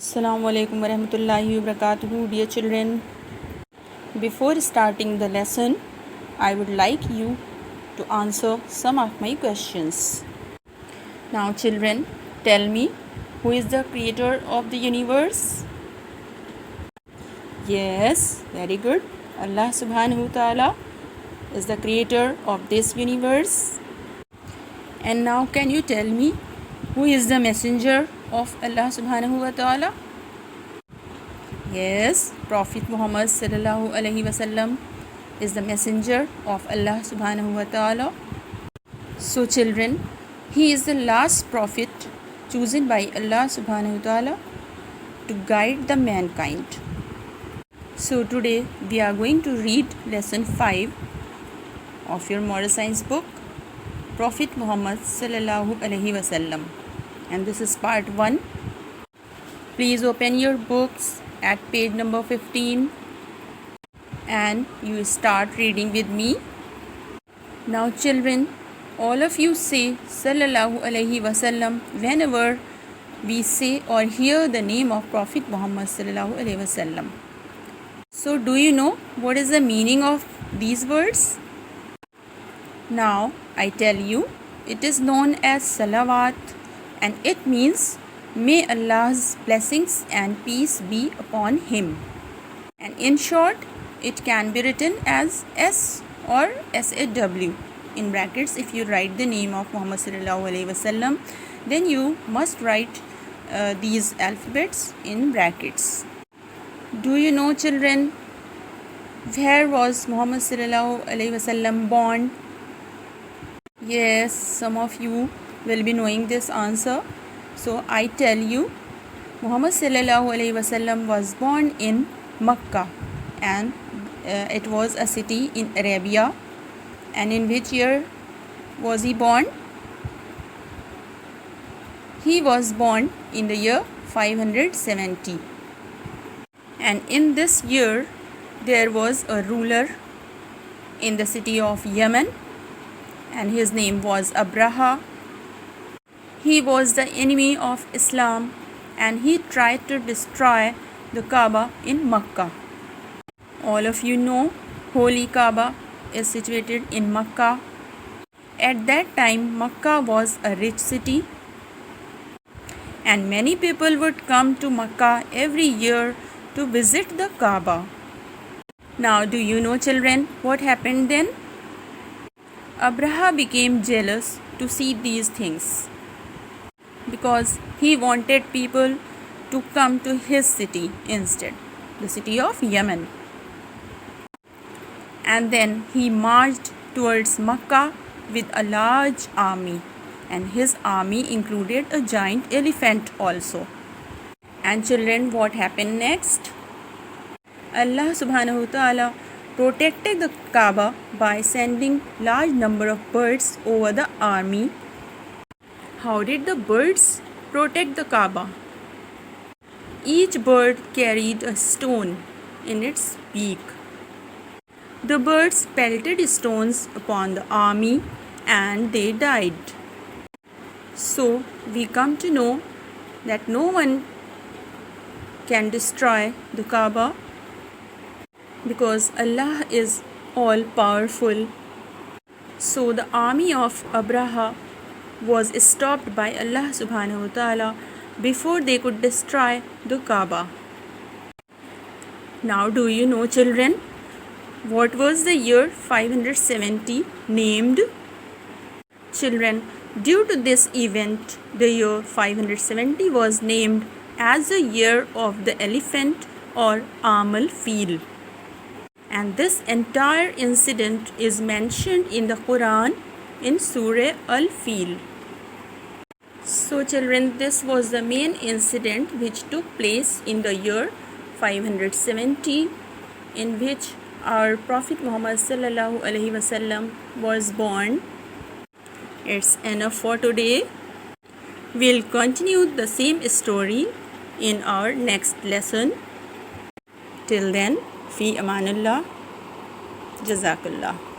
Assalamu alaikum warahmatullahi wabarakatuh. Dear children, before starting the lesson, I would like you to answer some of my questions. Now children, tell me, who is the creator of the universe? Yes, very good. Allah subhanahu wa ta'ala is the creator of this universe. And now can you tell me, who is the messenger of Allah subhanahu wa ta'ala? Yes, Prophet Muhammad sallallahu alaihi wasallam is the messenger of Allah subhanahu wa ta'ala. So children, he is the last prophet chosen by Allah subhanahu wa ta'ala to guide the mankind. So today we are going to read lesson 5 of your moral science book, Prophet Muhammad sallallahu alaihi wasallam, and this is part 1. Please open your books at page number 15 and you start reading with me. Now children, all of you say sallallahu alaihi wasallam whenever we say or hear the name of Prophet Muhammad sallallahu alaihi wasallam. So do you know what is the meaning of these words? Now I tell you, it is known as salawat and it means may Allah's blessings and peace be upon him. And in short, it can be written as S or SAW. In brackets, if you write the name of Muhammad sallallahu alaihi wasallam, then you must write these alphabets in brackets. Do you know children, where was Muhammad sallallahu alaihi wasallam born? Yes, some of you will be knowing this answer. So I tell you, Muhammad sallallahu alaihi wasallam was born in Makkah, and it was a city in Arabia. And in which year was he born? He was born in the year 570. And in this year there was a ruler in the city of Yemen, and his name was Abraha. He was the enemy of Islam and he tried to destroy the Kaaba in Makkah. All of you know Holy Kaaba is situated in Makkah. At that time Makkah was a rich city and many people would come to Makkah every year to visit the Kaaba. Now do you know children what happened then? Abraha became jealous to see these things, because he wanted people to come to his city instead, the city of Yemen. And then he marched towards Makkah with a large army, and his army included a giant elephant also. And children, what happened next? Allah subhanahu wa ta'ala protected the Kaaba by sending large number of birds over the army. How did the birds protect the Kaaba? Each bird carried a stone in its beak. The birds pelted stones upon the army and they died. So we come to know that no one can destroy the Kaaba, because Allah is all powerful. So the army of Abraha was stopped by Allah subhanahu wa ta'ala before they could destroy the Kaaba. Now do you know children, what was the year 570 named? Children, due to this event, the year 570 was named as the year of the elephant or Amal Feel. And this entire incident is mentioned in the Quran in Surah Al-Fil. So children, this was the main incident which took place in the year 570, in which our Prophet Muhammad sallallahu alaihi wasallam was born. It's enough for today. We'll continue the same story in our next lesson. Till then, fi amanullah, jazakallah.